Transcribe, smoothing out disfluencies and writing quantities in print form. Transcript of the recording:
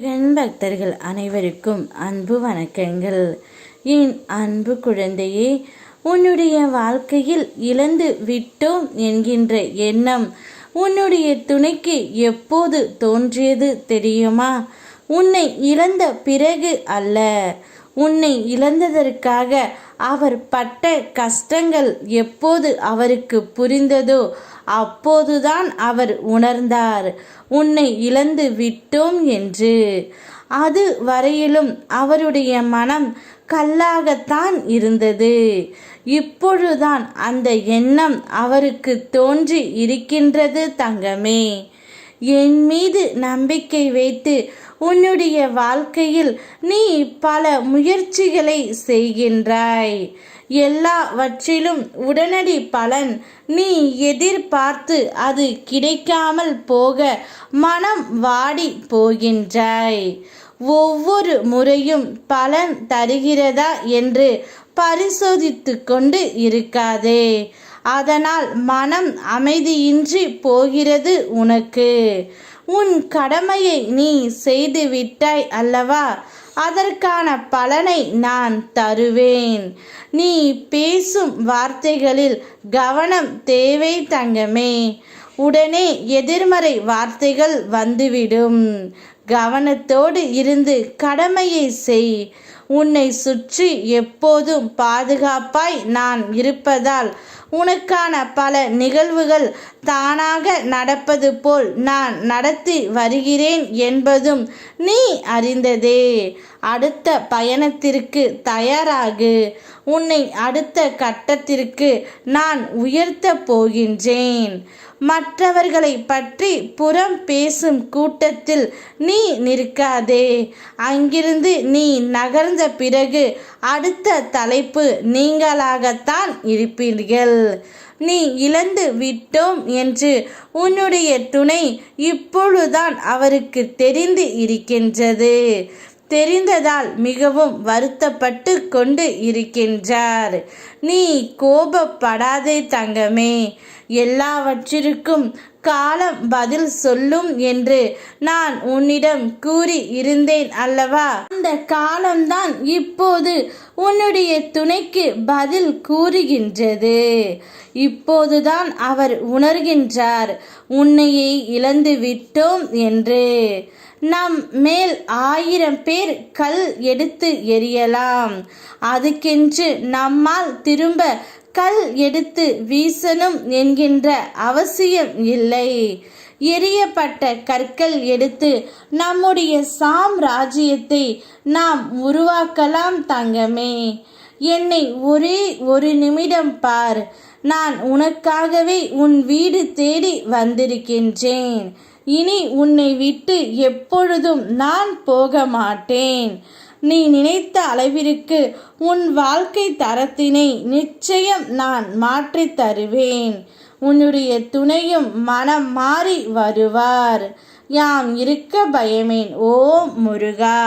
பக்தர்கள் அனைவருக்கும் அன்பு வணக்கங்கள். என் அன்பு குழந்தையே, உன்னுடைய வாழ்க்கையில் இழந்து விட்டோம் என்கின்ற எண்ணம் உன்னுடைய துணைக்கு எப்போது தோன்றியது தெரியுமா? உன்னை இழந்த பிறகு அல்ல. உன்னை இழந்ததற்காக அவர் பட்ட கஷ்டங்கள் எப்போது அவருக்கு புரிந்ததோ அப்போதுதான் அவர் உணர்ந்தார் உன்னை இழந்து விட்டோம் என்று. அது வரையிலும் அவருடைய மனம் கல்லாகத்தான் இருந்தது. இப்பொழுதுதான் அந்த எண்ணம் அவருக்கு தோன்றி இருக்கின்றது தங்கமே. என் மீது நம்பிக்கை வைத்து உன்னுடைய வாழ்க்கையில் நீ பல முயற்சிகளை செய்கின்றாய். எல்லாவற்றிலும் உடனடி பலன் நீ எதிர்பார்த்து அது கிடைக்காமல் போக மனம் வாடி போகின்றாய். ஒவ்வொரு முறையும் பலன் தருகிறதா என்று பரிசோதித்து கொண்டு இருக்காதே. அதனால் மனம் அமைதியின்றி போகிறது உனக்கு. உன் கடமையை நீ செய்து விட்டாய் அல்லவா? அதற்கான பலனை நான் தருவேன். நீ பேசும் வார்த்தைகளில் கவனம் தேவை தங்கமே. உடனே எதிர்மறை வார்த்தைகள் வந்துவிடும். கவனத்தோடு இருந்து கடமையை செய். உன்னை சுற்றி எப்போதும் பாதுகாப்பாய் நான் இருப்பதால் உனக்கான பல நிகழ்வுகள் தானாக நடப்பது போல் நான் நடத்தி வருகிறேன் என்பதும் நீ அறிந்ததே. அடுத்த பயணத்திற்கு தயாராகு. உன்னை அடுத்த கட்டத்திற்கு நான் உயர்த்த போகின்றேன். மற்றவர்களை பற்றி புறம் பேசும் கூட்டத்தில் நீ நிற்காதே. அங்கிருந்து நீ நகர்ந்த பிறகு அடுத்த தலைப்பு நீங்களாகத்தான் இருப்பீர்கள். நீ இழந்து விட்டோம் என்று உன்னுடைய துணை இப்பொழுதுதான் அவருக்கு தெரிந்து இருக்கின்றது. தெரிந்ததால் மிகவும் வருத்தப்பட்டு கொண்டு இருக்கின்றார். நீ கோபப்படாதே தங்கமே. எல்லாவற்றிற்கும் காலம் பதில் சொல்லும் என்று நான் உன்னிடம் கூறி இருந்தேன் அல்லவா? அந்த காலம்தான் இப்போது உன்னுடைய துணைக்கு பதில் கூறுகின்றது. இப்போதுதான் அவர் உணர்கின்றார் உன்னையை இழந்து விட்டோம் என்று. நம் மேல் 1000 பேர் கல் எடுத்து எறியலாம். அதுக்கென்று நம்மால் திரும்ப கல் எடுத்து வீசணும் என்கின்ற அவசியம் இல்லை. எரியப்பட்ட கற்கள் எடுத்து நம்முடைய சாம்ராஜ்யத்தை நாம் உருவாக்கலாம் தங்கமே. என்னை ஒரே ஒரு நிமிடம் பார். நான் உனக்காகவே உன் வீடு தேடி வந்திருக்கின்றேன். இனி உன்னை விட்டு எப்பொழுதும் நான் போக மாட்டேன். நீ நினைத்த அளவிற்கு உன் வாழ்க்கை தரத்தினை நிச்சயம் நான் மாற்றித் தருவேன். உன்னுடைய துணையும் மனம் மாறி வருவார். யாம் இருக்க பயமேன். ஓம் முருகா.